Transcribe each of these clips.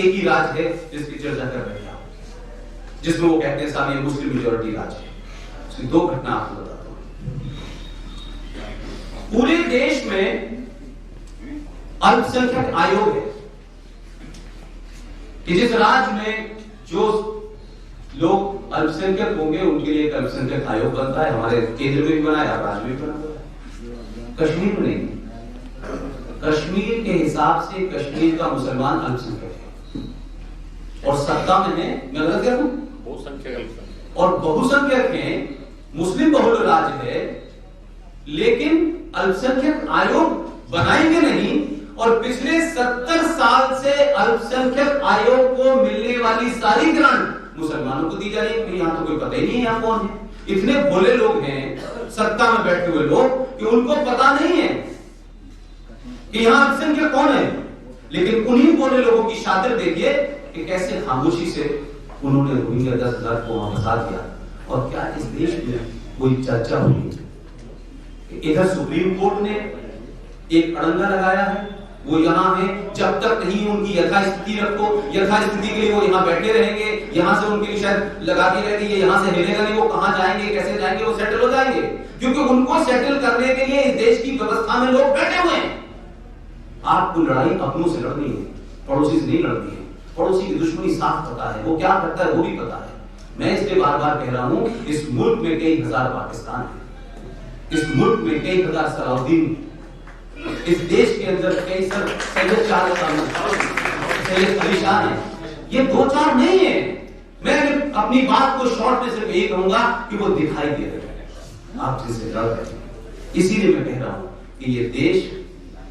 एक ही राज्य है जिसकी चर्चा कर रहे हैं, जिसमें वो कहते हैं साहब ये मुस्लिम मेजॉरिटी राज्य है। उसकी दो घटना आपको बताता हूं। पूरे देश में अल्पसंख्यक आयोग है कि जिस राज्य में जो लोग अल्पसंख्यक होंगे उनके लिए एक अल्पसंख्यक आयोग बनता है। हमारे केंद्र में भी बना है, राज्य में भी बना हुआ है। कश्मीर में नहीं, कश्मीर के हिसाब से कश्मीर का मुसलमान अल्पसंख्यक है और सत्ता में है, मैं गलत कह रहा हूं, बहुसंख्यक और बहुसंख्यक है, मुस्लिम बहुल राज्य है, लेकिन अल्पसंख्यक आयोग बनाएंगे नहीं। और पिछले 70 साल से अल्पसंख्यक आयोग को मिलने वाली सारी ग्रांट मुसलमानों को दी जा रही है। यहां तो कोई पता ही नहीं है यहां कौन है। इतने भोले लोग हैं सत्ता में बैठे हुए लोग कि उनको पता नहीं है कि यहां अल्पसंख्यक कौन है। लेकिन उन्हीं भोले लोगों की शातिर देखिए कि कैसे खामोशी से उन्होंने रोहिंग्या 10,000 को वहां फंसा दिया। और क्या इस देश में कोई चर्चा हुई? इधर सुप्रीम कोर्ट ने एक अड़ंगा लगाया है, वो यहाँ है, जब तक नहीं उनकी यथास्थिति रखो, यथास्थिति के लिए वो यहाँ बैठे रहेंगे, यहाँ से उनके लिए शायद लगा के रहेगी, ये यहाँ से हिलेगा नहीं, वो कहाँ जाएंगे, कैसे जाएंगे, वो सेटल हो जाएंगे। क्योंकि उनको सेटल करने के लिए इस देश की व्यवस्था में लोग बैठे हुए हैं। आपको लड़ाई अपनों से लड़नी है, पड़ोसी से नहीं लड़नी है। पड़ोसी की दुश्मनी साफ पता है, वो क्या करता है वो भी पता है। मैं इसलिए बार बार कह रहा हूं, इस मुल्क में कई हजार पाकिस्तान है, इस मुल्क में कई हजार सलाउद्दीन, इस देश के अंदर कई सर सैयद अली शाह है। ये दो चार नहीं है। मैं अपनी बात को शॉर्ट में सिर्फ यही कहूंगा कि वो दिखाई दे रहे हैं आप जिससे लड़ रहे हैं। इसीलिए मैं कह रहा हूं कि ये देश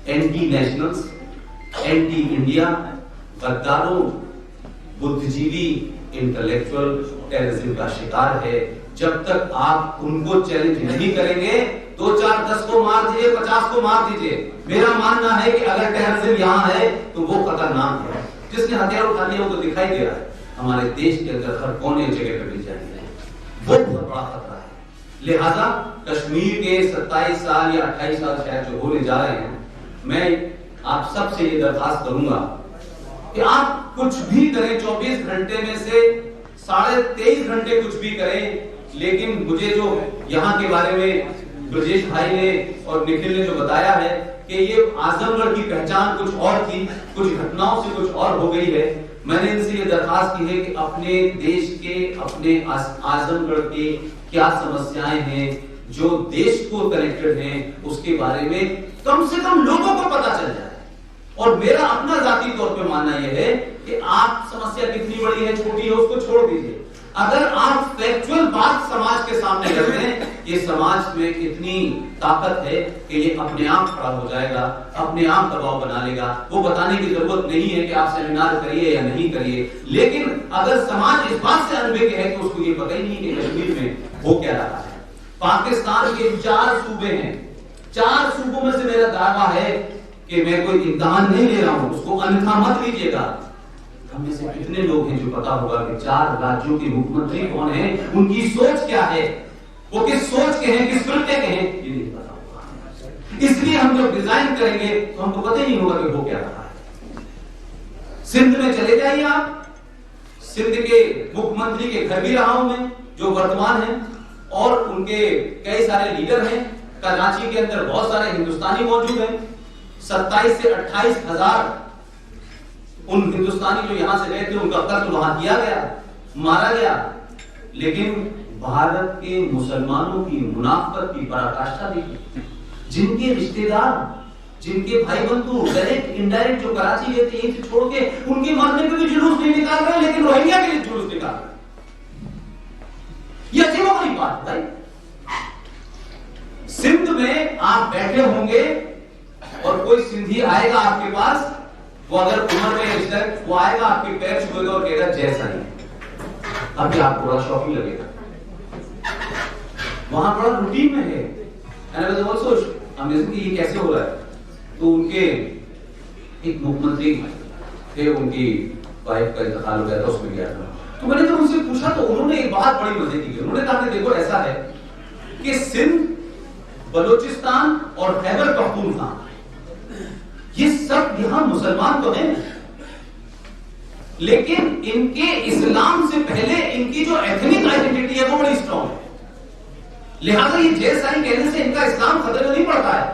एंटी नेशनल्स, एंटी इंडिया, गद्दारों, बुद्धिजीवी, इंटेलेक्चुअल टेररिज्म का शिकार है। जब तक आप उनको चैलेंज नहीं करेंगे, 2, 4, 10 को मार दीजिए, 50 को मार दीजिए। मेरा मानना है कि अगर टेररिज्म यहाँ है तो वो खतरनाक है। जिसने हथियार उठा लिया वो तो दिखाई दे रहा है हमारे देश के अंदर हर कोने जगह पर मिल जाएंगे, वो बहुत बड़ा खतरा है। लिहाजा कश्मीर के 27 साल या 28 साल शायद जो होने जा रहे हैं, मैं आप सबसे ये दरखास्त करूंगा कि आप कुछ भी करें, 24 घंटे में से 23.5 घंटे कुछ भी करें, लेकिन मुझे जो यहाँ के बारे में ब्रजेश भाई ने और निखिल ने जो बताया है कि ये आजमगढ़ की पहचान कुछ और थी, कुछ घटनाओं से कुछ और हो गई है। मैंने इनसे ये दरखास्त की है कि अपने देश के, अपने आजमगढ़ के क्या समस्याएं हैं जो देश को कनेक्टेड हैं, उसके बारे में कम से कम लोगों को पता चल जाए। और मेरा अपना जाती तौर पे मानना यह है कि आप समस्या कितनी बड़ी है, छोटी है, उसको छोड़ दीजिए। अगर आप फैक्चुअल बात समाज के सामने रख दें, ये समाज में इतनी ताकत है कि ये अपने आप खड़ा हो जाएगा, अपने आप दबाव बना लेगा। वो बताने की जरूरत नहीं है कि आप सेमिनार करिए या नहीं करिए। लेकिन अगर समाज इस बात से अनभिज्ञ है कि उसको ये पता ही नहीं कि कश्मीर में हो क्या रहा है। पाकिस्तान के 4 सूबे हैं, 4 सूबों में से मेरा दावा है कि मैं कोई इम्तिहान नहीं ले रहा हूं, उसको अन्यथा मत लीजिएगा। हम में से कितने लोग हैं जो पता होगा कि 4 राज्यों के मुख्यमंत्री कौन हैं, उनकी सोच क्या है, वो किस सोच के हैं, किस फिरके के हैं, ये नहीं पता होगा। इसलिए हम जब डिजाइन करेंगे तो हमको पता ही नहीं होगा कि वो क्या रहा है। सिंध में चले जाइए आप, सिंध के मुख्यमंत्री के घर भी रहा हूं मैं, जो वर्तमान है, और उनके कई सारे लीडर हैं। कराची के अंदर बहुत सारे हिंदुस्तानी मौजूद हैं। 27 से 28 हजार उन हिंदुस्तानी जो यहां से गए थे उनका कत्ल वहां किया गया, मारा गया। लेकिन भारत के मुसलमानों की मुनाफत की पराकाष्ठा देखी। जिनके रिश्तेदार, जिनके भाई बंधु डायरेक्ट इनडायरेक्ट जो कराची गए थे यहीं से छोड़ के, उनके मरने पे भी जुलूस नहीं निकाल रहे, लेकिन रोहिंग्या के लिए जुलूस निकाल रहे। ये अजीब बड़ी बात भाई। सिंध में आप बैठे होंगे और कोई सिंधी आएगा आपके पास, वो अगर उम्र में रिश्ता है, वो आएगा आपके पैर छुएगा और कहेगा जैसा ही। अभी आपको बड़ा शौकी लगेगा, वहां बड़ा रूटीन में है। ये कैसे हो रहा है? तो उनके एक मुख्यमंत्री थे, उनकी वाइफ का इंतकाल हो गया था, उसमें गया था। तो मैंने जब उनसे पूछा तो उन्होंने एक बात बड़ी मजे की। उन्होंने कहा देखो ऐसा है कि सिंध, बलूचिस्तान और खैबर पख्तूनख्वा ये सब यहां मुसलमान तो हैं, लेकिन इनके इस्लाम से पहले इनकी जो एथनिक आइडेंटिटी है वो बड़ी स्ट्रॉन्ग है। लिहाजा ये जय साईं कहने से इनका इस्लाम खतरे में नहीं पड़ता है,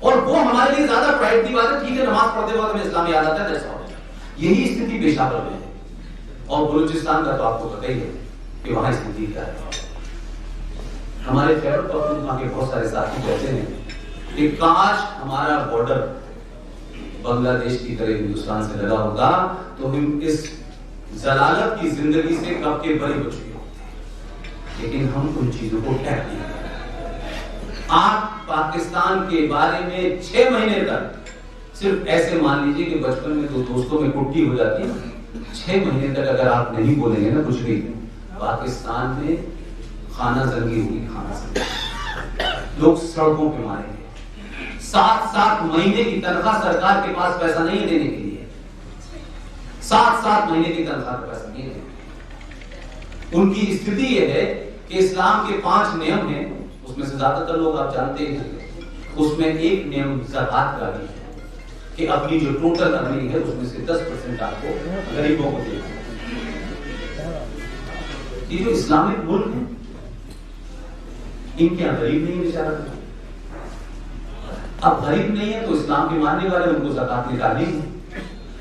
और वो हमारे लिए ज्यादा प्राइड की बात है। ठीक है, नमाज पढ़ते वक्त हमें इस्लाम याद आता है, यही स्थिति पेशावर में है। और बलूचिस्तान का तो आपको पता ही है कि वहां स्थिति क्या है। हमारे खैबर पख्तूनख्वा के बहुत सारे साथी कहते हैं कि काश हमारा बॉर्डर बांग्लादेश की तरह हिंदुस्तान से लगा होता तो हम इस जलालत की जिंदगी से कब के बरी हो चुके होते, लेकिन हम उन चीजों को क्या नहीं। आप पाकिस्तान के बारे में 6 महीने तक सिर्फ ऐसे मान लीजिए कि बचपन में दो दोस्तों में कुट्टी हो जाती है, 6 महीने तक अगर आप नहीं बोलेंगे ना कुछ भी, पाकिस्तान में खाना जंगी होगी, खाना जंगी, लोग सड़कों पे मारेंगे। 7-7 महीने की तनख्वाह सरकार के पास पैसा नहीं है देने के लिए, 7-7 महीने की तनख्वाह का पैसा नहीं है। उनकी स्थिति यह है कि इस्लाम के 5 नियम हैं, उसमें से ज्यादातर लोग आप जानते हैं। उसमें एक नियम ज़कात का भी है कि अपनी जो टोटल अर्निंग है उसमें से 10% आपको गरीबों को देना। ये जो इस्लामिक मुल्क है, इनके यहां गरीब नहीं बेचारा। अब गरीब नहीं है तो इस्लाम के मानने वाले उनको ज़कात निकालनी है,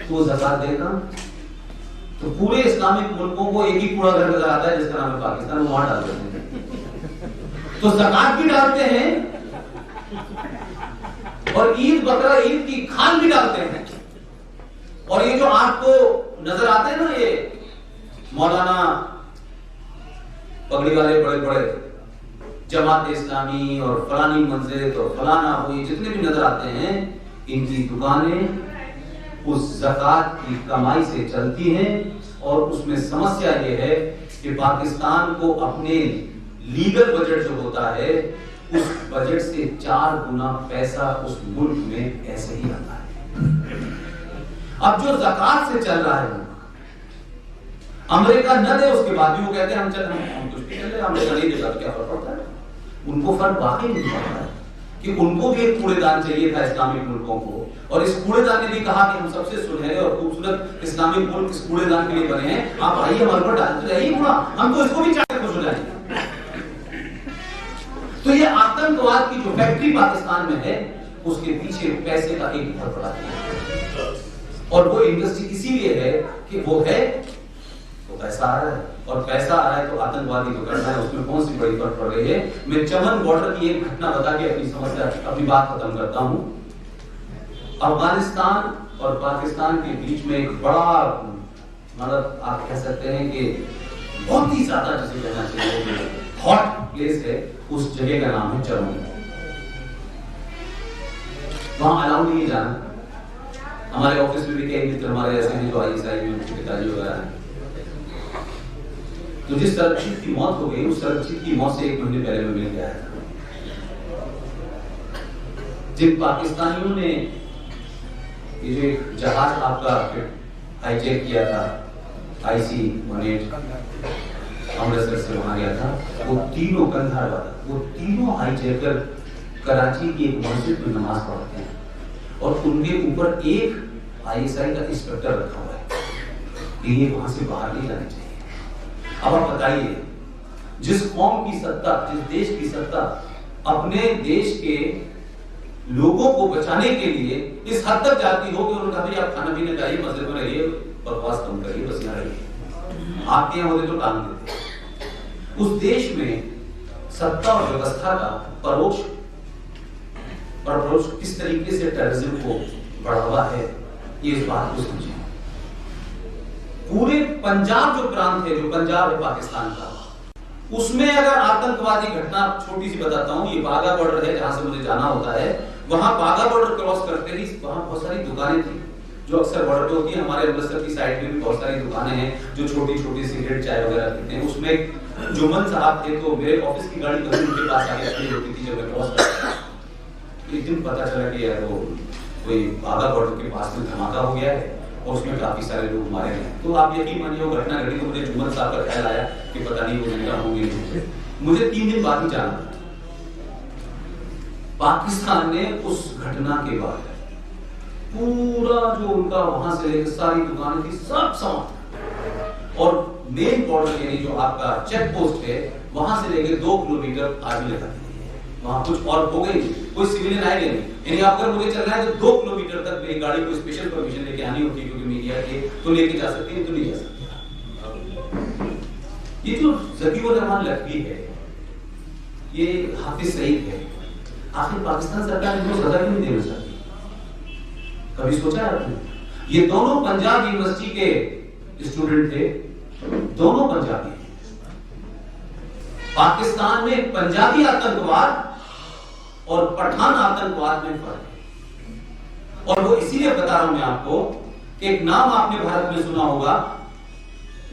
तो वो ज़कात देगा। तो पूरे इस्लामिक मुल्कों को एक ही कूड़ा घर नजर आता है जिसका नाम है पाकिस्तान, वो वहां डाल देते हैं। तो ज़कात भी डालते हैं और ईद बकरा ईद की खान भी डालते हैं। और ये जो आपको नजर आते हैं ना, ये मौलाना पगड़ी वाले बड़े बड़े जमात इस्लामी और फलानी मंजिल और फलाना हुई जितने भी नजर आते हैं, इनकी दुकानें उस ज़कात की कमाई से चलती हैं। और उसमें समस्या ये है कि पाकिस्तान को अपने लीगल बजट जो होता है उस बजट से 4 गुना पैसा उस मुल्क में ऐसे ही आता है। अब जो ज़कात से चल रहा है, अमेरिका न दे उसके बाद भी वो कहते हैं हम कुछ भी चल रहे, अमेरिका नहीं देता तो क्या फर्क पड़ता है। उनको फर्क वाकई नहीं पड़ता है कि उनको भी एक कूड़ेदान चाहिए था इस्लामिक मुल्कों को, और इस कूड़ेदान ने भी कहा कि हम सबसे सुनहरे और खूबसूरत इस्लामिक मुल्क इस कूड़ेदान के लिए बने हैं, आप आइए हमारे पर डालते जाइए कूड़ा, हम तो इसको भी चाहते खुश हो जाएंगे। तो ये आतंकवाद की जो फैक्ट्री पाकिस्तान में है, उसके पीछे पैसे का एक बहुत बड़ा है। और वो इंडस्ट्री इसीलिए है कि वो है तो पैसा आ रहा है, और पैसा आ रहा है तो आतंकवादी तो करना है। उसमें कौन सी बड़ी फर्क पड़ रही है। मैं चमन बॉर्डर की एक घटना बता के अपनी समस्या अपनी बात खत्म करता हूं। अफगानिस्तान और पाकिस्तान के बीच में एक बड़ा, मतलब आप कह सकते हैं कि बहुत ही ज्यादा, जिसे कहना चाहिए हॉट प्लेस है, उस जगह का नाम है चमन। वहां अलाउ नहीं जाना। हमारे ऑफिस में भी कई मित्र हमारे ऐसे हैं जो आईएसआई में उनके पिताजी वगैरह हैं। तो जिस सरबजीत की मौत हो गई, उस सरबजीत की मौत से 1 महीने पहले मैं मिल गया था। जिन पाकिस्तानियों ने ये जो एक जहाज आपका हाईजैक किया था, IC-18 अमृतसर से वहां गया था, वो तीनों कंधार वाला, वो तीनों हाईजैकर कराची की एक मस्जिद में नमाज पढ़ते हैं, और उनके ऊपर एक ISI का इंस्पेक्टर रखा हुआ है कि ये वहां से बाहर नहीं जाने चाहिए। अब आप बताइए, जिस कौम की सत्ता, जिस देश की सत्ता अपने देश के लोगों को बचाने के लिए इस हद तक जाती हो कि उन्होंने कहा आप खाना पीने जाइए, मस्जिद में रहिए, बकवास कम करिए, बस यहाँ रहिए, आपके यहाँ होते तो काम देते। उस देश में सत्ता और व्यवस्था का परोक्ष किस तरीके से टेररिज्म को बढ़ावा है, ये इस बात को समझे। पूरे पंजाब जो प्रांत है, जो पंजाब है पाकिस्तान का, उसमें अगर आतंकवादी घटना, छोटी सी बताता हूं, ये बाघा बॉर्डर है जहां से मुझे जाना होता है, वहां बाघा बॉर्डर क्रॉस करते ही वहां बहुत सारी दुकानें थी जो अक्सर बॉर्डर पे होती है। हमारे अमृतसर की साइड में भी बहुत सारी दुकानें हैं जो छोटी छोटी सिगरेट चाय वगैरह पीते हैं। उसमें जुम्मन साहब थे, तो मेरे ऑफिस की गाड़ी कभी उनके पास आके खड़ी होती थी जब मैं क्रॉस करता था। एक दिन पता चला कि यार वो कोई बाघा बॉर्डर के पास में धमाका हो गया है और उसमें काफी सारे लोग मारे गए। तो आप यकीन मानिए वो घटना घटी तो मुझे जुम्मन साहब का ख्याल आया कि पता नहीं वो जिंदा होंगे। मुझे 3 दिन बाद ही जाना पाकिस्तान ने उस घटना के बाद पूरा जो उनका वहां से लेकर सारी दुकानें थी सब समाप्त, और मेन बॉर्डर यानी जो आपका चेक पोस्ट है वहां से लेकर 2 किलोमीटर आगे लगा दी है। वहां कुछ और हो गई, कोई सिविलियन आएंगे नहीं, यानी अगर मुझे चलना है तो 2 किलोमीटर तक मेरी गाड़ी को स्पेशल परमिशन लेके आनी होती है, क्योंकि मीडिया के तो लेके जा सकती है, तो नहीं जा सकती। ये जो ज़कीउर रहमान लखवी है, ये हाफिज सईद है, आखिर पाकिस्तान सरकार इनको सजा क्यों नहीं देना चाहती? कभी सोचा है आपने? ये दोनों पंजाब यूनिवर्सिटी के स्टूडेंट थे, दोनों पंजाबी। पाकिस्तान में पंजाबी आतंकवाद और पठान आतंकवाद में फर्क है, और वो इसीलिए बता रहा हूं मैं आपको कि एक नाम आपने भारत में सुना होगा,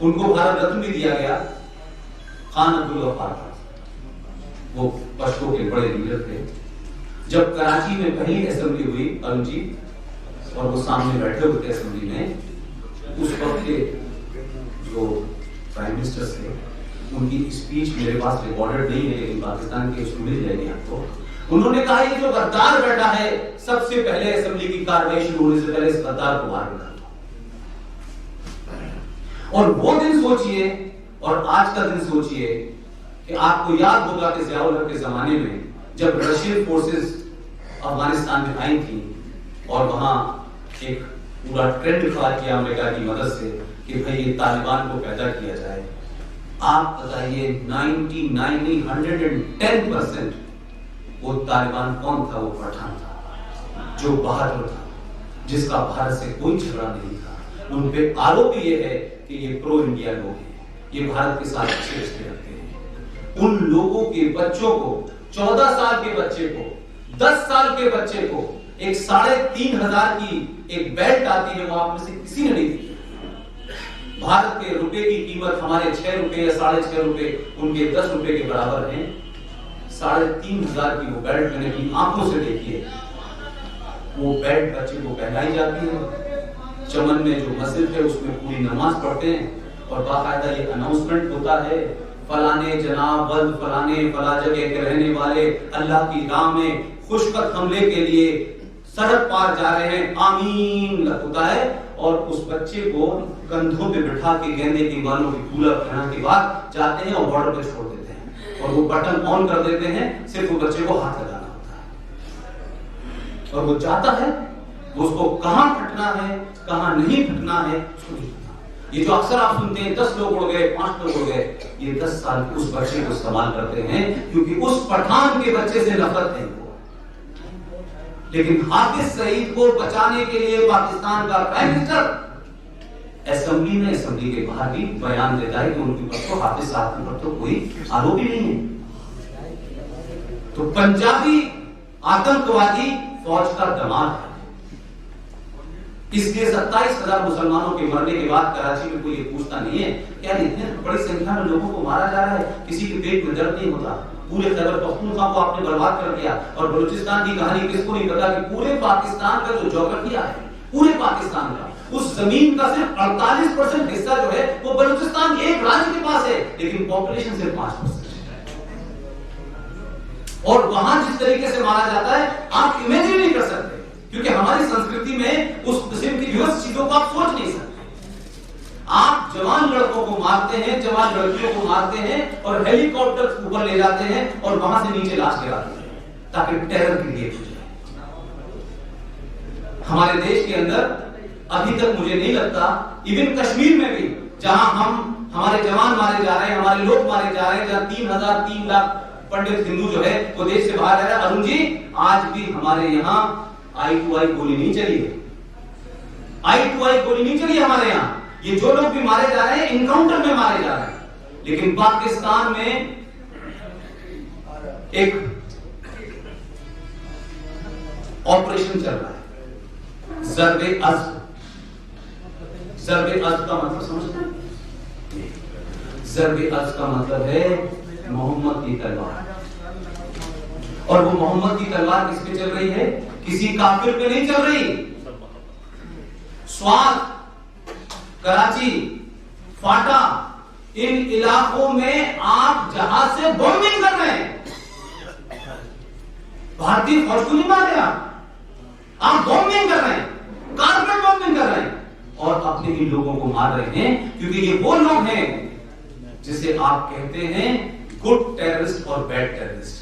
उनको भारत रत्न भी दिया गया, खान अब्दुल गफ्फार। वो पश्तो के बड़े लीडर थे। जब कराची में पहली असेंबली हुई अरुण जी, और वो सामने बैठे हुए थे असेंबली में, उस वक्त के जो प्राइम मिनिस्टर थे, उनकी स्पीच मेरे पास रिकॉर्डेड नहीं है, लेकिन पाकिस्तान के उसमें मिल जाएगी आपको। उन्होंने कहा ये जो गद्दार बैठा है, सबसे पहले असेंबली की कार्रवाई शुरू होने से पहले इस गद्दार को बाहर निकालो। और वो दिन सोचिए और आज का दिन सोचिए कि आपको याद होगा कि ज़ियाउल हक के जमाने में जब रशियन फोर्सेस अफगानिस्तान में आई थी और वहां एक पूरा ट्रेंड खड़ा किया अमेरिका की मदद से कि भाई ये तालिबान को पैदा किया जाए। आप बताइए 110% वो तालिबान कौन था? वो पठान था, जो बहादुर था, जिसका भारत से कोई झगड़ा नहीं था। उन पे आरोप ये है कि ये प्रो इंडिया लोग हैं, ये भारत के साथ अच्छे रिश्ते रखते हैं। उन लोगों के बच्चों को, 14 साल के बच्चे को, 10 साल के बच्चे को एक 3500 की एक बेल्ट आती है, वो आप में से किसी ने नहीं दी। भारत के रुपए की कीमत हमारे 6 रुपए या 6.5 रुपए उनके 10 रुपए के बराबर है। 3500 की वो बेल्ट मैंने अपनी आंखों से देखी है। वो बेल्ट बच्चे को पहनाई जाती है, चमन में जो मस्जिद है उसमें पूरी नमाज पढ़ते हैं, और बाकायदा ये अनाउंसमेंट होता है, फलाने जनाब बंद फलाने फला जगह के रहने वाले अल्लाह की राह में खुशखत हमले के लिए सरहद पार जा रहे हैं, आमीन होता है। और उस बच्चे को कंधों पे बिठा के गेंदे की बालों की पूरा पहना के बाद जाते हैं और बॉर्डर पे छोड़ देते हैं, और वो बटन ऑन कर देते हैं, सिर्फ वो बच्चे को हाथ लगाना होता है, और वो जाता है, वो उसको कहां फटना है कहां नहीं फटना है उसको नहीं पता। ये जो अक्सर आप सुनते हैं 10 लोग उड़ गए, 5 लोग उड़ गए, ये 10 साल के उस बच्चे को इस्तेमाल करते हैं, क्योंकि उस पठान के बच्चे से नफरत है। लेकिन हाफिज सईद को बचाने के लिए पाकिस्तान का प्राइम मिनिस्टर असेंबली के बाहर भी बयान देता है कि उनके ऊपर तो हाफिज साहब के ऊपर तो कोई आरोप ही नहीं है। तो पंजाबी आतंकवादी फौज का दमाद है, इसलिए 27,000 मुसलमानों के मरने के बाद कराची में कोई ये पूछता नहीं है क्या इतने बड़ी संख्या में लोगों को मारा जा रहा है, किसी के पेट में दर्द नहीं होता। पूरे खैबर पख्तूनख्वा को आपने बर्बाद कर दिया, और बलूचिस्तान की कहानी किसको नहीं पता कि पूरे पाकिस्तान का जो ज्योग्राफिया है, पूरे पाकिस्तान का, उस जमीन का सिर्फ 48% हिस्सा जो है वो बलूचिस्तान एक राज्य के पास है, लेकिन पॉपुलेशन सिर्फ 5% है। और वहां जिस तरीके से मारा जाता है आप इमेजिन नहीं कर सकते, क्योंकि हमारी संस्कृति में उस किस्म की विवश चीजों को आप सोच नहीं सकते। आप जवान लड़कों को मारते हैं, जवान लड़कियों को मारते हैं, और हेलीकॉप्टर ऊपर ले जाते हैं और वहां से नीचे लाश गिराते हैं ताकि टेरर क्रिएट हो जाए। हमारे देश के अंदर अभी तक मुझे नहीं लगता, इवन कश्मीर में भी जहां हमारे जवान मारे जा रहे हैं, हमारे लोग मारे जा रहे हैं, जहां 3 लाख पंडित हिंदू जो है वो देश से बाहर रह रहा है। अरुण जी, आज भी हमारे यहाँ आई टू आई गोली नहीं चली है, आई टू आई गोली नहीं चली हमारे यहाँ। ये जो लोग भी मारे जा रहे हैं इनकाउंटर में मारे जा रहे हैं, लेकिन पाकिस्तान में एक ऑपरेशन चल रहा है, ज़र्बे अज़्ब। ज़र्बे अज़्ब का मतलब समझते हैं? ज़र्बे अज़्ब का मतलब है मोहम्मद की तलवार, और वो मोहम्मद की तलवार किस पे चल रही है? किसी काफिर पे नहीं चल रही। स्वात, कराची, फाटा, इन इलाकों में आप जहाज से बॉम्बिंग कर रहे हैं, भारतीय फौज को नहीं मार रहे, आप बॉम्बिंग कर रहे हैं। कारपेट बॉम्बिंग कर रहे हैं और अपने ही लोगों को मार रहे हैं, क्योंकि ये वो लोग हैं जिसे आप कहते हैं गुड टेररिस्ट और बैड टेररिस्ट।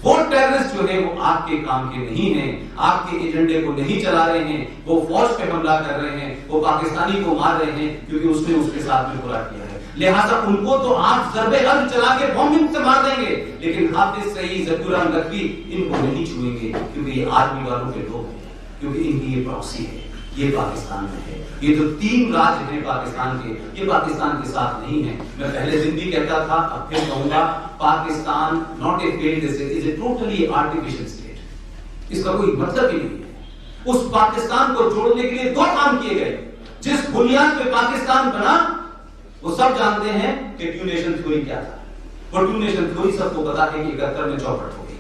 वो टेररिस्ट जो है वो आपके काम के नहीं हैं, आपके एजेंडे को नहीं चला रहे हैं, वो फौज पे हमला कर रहे हैं, वो पाकिस्तानी को मार रहे हैं क्योंकि उसने उसके साथ में बुरा किया है। लिहाजा उनको तो आप ज़रबे अर्द चला के बॉम्बिंग से मार देंगे, लेकिन हाफिज सईद, ज़कीर लखवी इनको नहीं छुएंगे, क्योंकि ये आर्मी वालों के लोग हैं, क्योंकि इनकी ये प्रॉक्सी है, ये पाकिस्तान में है। ये जो 3 राज्य हैं पाकिस्तान के, ये पाकिस्तान के साथ नहीं है। मैं पहले दिन भी कहता था, अब फिर कहूंगा, Pakistan not a failed state, is a totally artificial state. इसका कोई मतलब ही नहीं है। उस पाकिस्तान को जोड़ने के लिए 2 काम किए गए। जिस बुनियाद पे पाकिस्तान बना, वो सब जानते हैं कि टू नेशन थ्योरी क्या था। वो टू नेशन थ्योरी सबको पता है कि 71 में चौपट हो गई।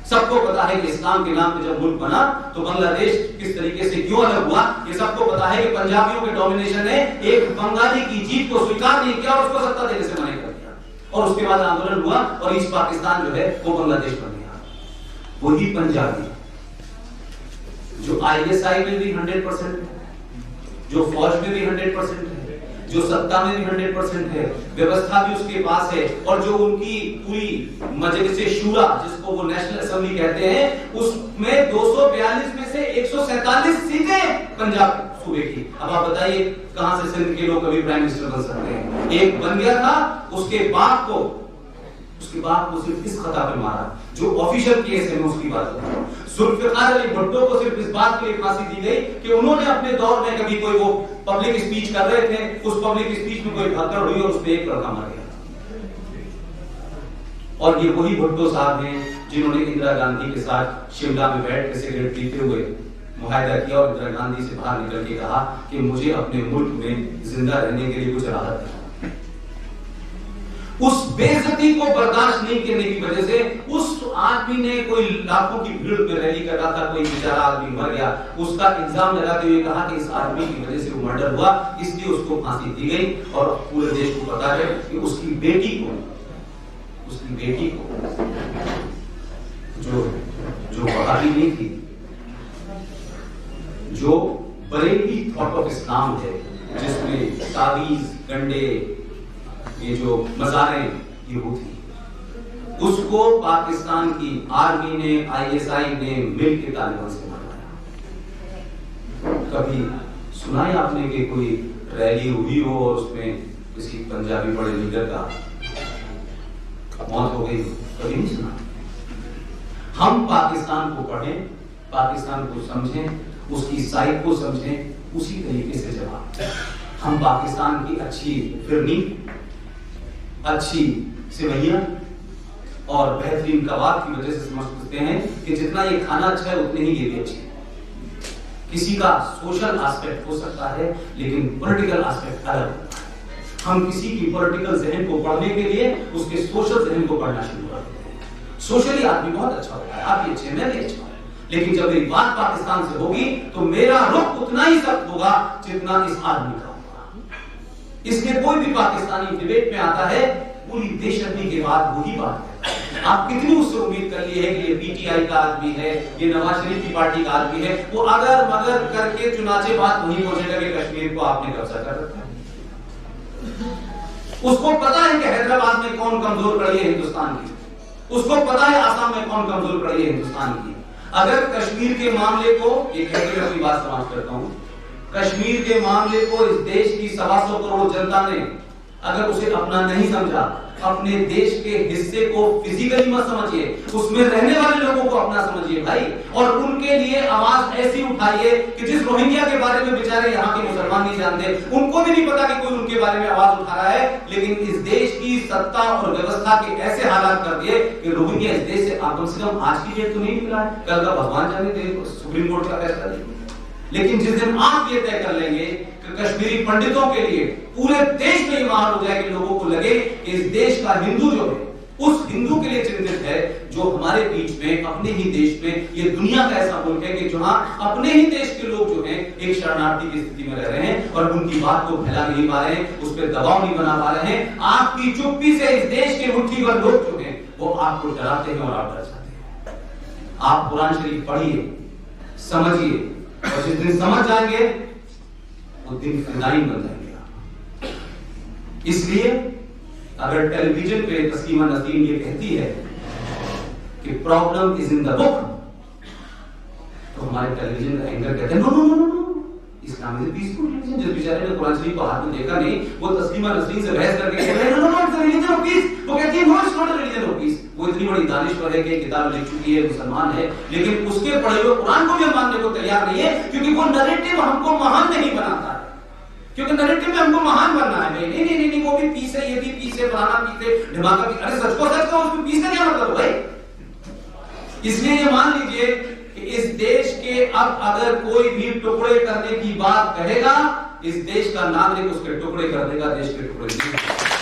सबको पता है कि इस्लाम के नाम पे जब मुल्क बना तो बांग्लादेश किस तरीके से क्यों अलग हुआ। ये सबको पता है कि पंजाबियों के डोमिनेशन ने एक बंगाली की जीत को स्वीकार नहीं किया और उसको सत्ता देने से मना कर दिया, और उसके बाद आंदोलन हुआ और ईस्ट पाकिस्तान जो है वो बांग्लादेश बन गया। वही पंजाबी जो ISI में भी 100% है, जो फौज में भी 100% है, जो सत्ता में भी 100% है, व्यवस्था भी उसके पास है, और जो उनकी पूरी मजलिस शूरा, जिसको वो नेशनल असेंबली कहते हैं, उसमें 242 में से 147 सीटें पंजाब सूबे की। अब आप बताइए कहां से सिंध के लोग कभी प्राइम मिनिस्टर बन सकते हैं। एक बन गया था, उसके बाप को सिर्फ इस खता पे मारा, जो ऑफिशियल केस है मैं उसकी बात कर रहा हूं। जुल्फिकार अली भुट्टो को सिर्फ इस बात के लिए फांसी दी गई कि उन्होंने अपने दौर में कभी कोई वो पब्लिक स्पीच कर रहे थे, उस पब्लिक स्पीच में कोई भगदड़ हुई और उसमें एक लड़का मर गया। और ये वही भुट्टो साहब हैं जिन्होंने इंदिरा गांधी के साथ शिमला में बैठ के सिगरेट पीते हुए मुआहदा किया और इंदिरा गांधी से बाहर निकल के कहा कि मुझे अपने मुल्क में जिंदा रहने के लिए कुछ राहत है। उस बेइज्जती को बर्दाश्त नहीं करने की वजह से उस आदमी ने, कोई लाखों की भीड़ में रैली कर रहा था, कोई बेचारा आदमी मर गया, उसका इल्जाम लगाते हुए कहा कि इस आदमी की वजह से वो मर्डर हुआ, इसलिए उसको फांसी दी गई। और पूरे देश को पता है कि उसकी बेटी को जो वहाबी नहीं थी, जो बरेली थॉट ऑफ इस्लाम है, जिसमें तावीज, गंडे, ये जो मज़ारें ये होती, उसको पाकिस्तान की आर्मी ने, ISI ने मिल के तालिबान से मरवाया। कभी सुना है आपने कि कोई रैली हुई हो और उसमें किसी पंजाबी बड़े लीडर का मौत हो गई? कभी नहीं सुना। हम पाकिस्तान को पढ़ें, पाकिस्तान को समझें, उसकी साइड को समझें, उसी तरीके से जवाब। हम पाकिस्तान की अच्छी फिरनी, अच्छी सेवैयां और बेहतरीन कबाब की वजह से समझते हैं कि जितना ये खाना अच्छा है उतने ही ये भी अच्छे हैं। किसी का सोशल एस्पेक्ट हो सकता है लेकिन पॉलिटिकल एस्पेक्ट अलग होता है। हम किसी की पॉलिटिकल जहन को पढ़ने के लिए उसके सोशल जहन को पढ़ना शुरू कर देते हैं। सोशली आदमी बहुत अच्छा होता है, आप ये अच्छे, मैं भी अच्छा हूं, लेकिन जब मेरी बात पाकिस्तान से होगी तो मेरा रुख उतना ही सख्त होगा जितना इस आदमी का। इसलिए कोई भी पाकिस्तानी डिबेट में आता है, पूरी देशभक्ति के बाद वही बात है। आप कितनी उससे उम्मीद कर लिए है कि ये PTI का आदमी है, ये नवाज शरीफ की पार्टी का आदमी है, वो अगर मगर करके चुनाचे बात वही पहुंचेगा कि कश्मीर को आपने कब्जा कर रखा है। उसको पता है कि हैदराबाद में कौन कमजोर कड़ी है हिंदुस्तान की, उसको पता है आसाम में कौन कमजोर कड़ी है हिंदुस्तान की। अगर कश्मीर के मामले को, ये कहकर मैं अपनी बात समाप्त करता हूं, कश्मीर के मामले को इस देश की 125 करोड़ जनता ने अगर उसे अपना नहीं समझा, अपने देश के हिस्से को फिजिकली मत समझिए, उसमें रहने वाले लोगों को अपना समझिए भाई, और उनके लिए आवाज ऐसी उठाइए कि जिस रोहिंग्या के बारे में बेचारे यहाँ के मुसलमान नहीं जानते, उनको भी नहीं पता कि कोई उनके बारे में आवाज उठा रहा है, लेकिन इस देश की सत्ता और व्यवस्था के ऐसे हालात कर दिए कि रोहिंग्या इस देश से कम आज की डेट तो नहीं निकला है, कल का भगवान जाने दे, सुप्रीम कोर्ट का फैसला देखिए। लेकिन जिस दिन आप ये तय कर लेंगे कि कश्मीरी पंडितों के लिए पूरे देश में ये माहौल हो जाए कि लोगों को लगे कि इस देश का हिंदू जो है उस हिंदू के लिए चिंतित है, जो हमारे बीच में, अपने ही देश में, ये दुनिया का ऐसा मुल्क है कि जहां अपने ही देश के लोग जो हैं एक शरणार्थी की स्थिति में रह रहे हैं और उनकी बात को फैला नहीं पा रहे हैं, उस पर दबाव नहीं बना पा रहे हैं। आपकी चुप्पी से इस देश के मुट्ठी भर लोग जो हैं वो आपको डराते हैं और आप डर जाते हैं। आप कुरान शरीफ पढ़िए, समझिए, और जिस दिन समझ जाएंगे वो दिन फिदायीन बन जाएंगे आप। इसलिए अगर टेलीविजन पे तस्लीमा नसीम ये कहती है कि problem is in the book, तो हमारे टेलीविजन का एंकर कहते हैं no no no no, Islam is peaceful religion. जिस बेचारे ने कुरान शरीफ को हाथ में देखा नहीं, वो तस्लीमा नसरीन से बहस करके कह रहे हैं no no it's a religion of peace. वो कहती है no it's not a religion of peace. वो इतनी बड़ी दानिश्वर है कि किताब लिख चुकी है, मुसलमान है, लेकिन उसके पढ़े हुए कुरान को भी हम मानने को तैयार नहीं है, क्योंकि वो नैरेटिव हमको महान नहीं बनाता है। क्योंकि नैरेटिव में हमको महान बनना है। नहीं नहीं नहीं, वो भी पीस है, ये भी पीस है, फलाना पीस है, ढमाका पीस। अरे सच को सच कहो, उसमें पीस का क्या मतलब भाई? इसलिए ये मान लीजिए कि इस देश के अब अगर कोई भी टुकड़े करने की बात कहेगा, इस देश का नागरिक उसके टुकड़े कर देगा, देश के टुकड़े नहीं।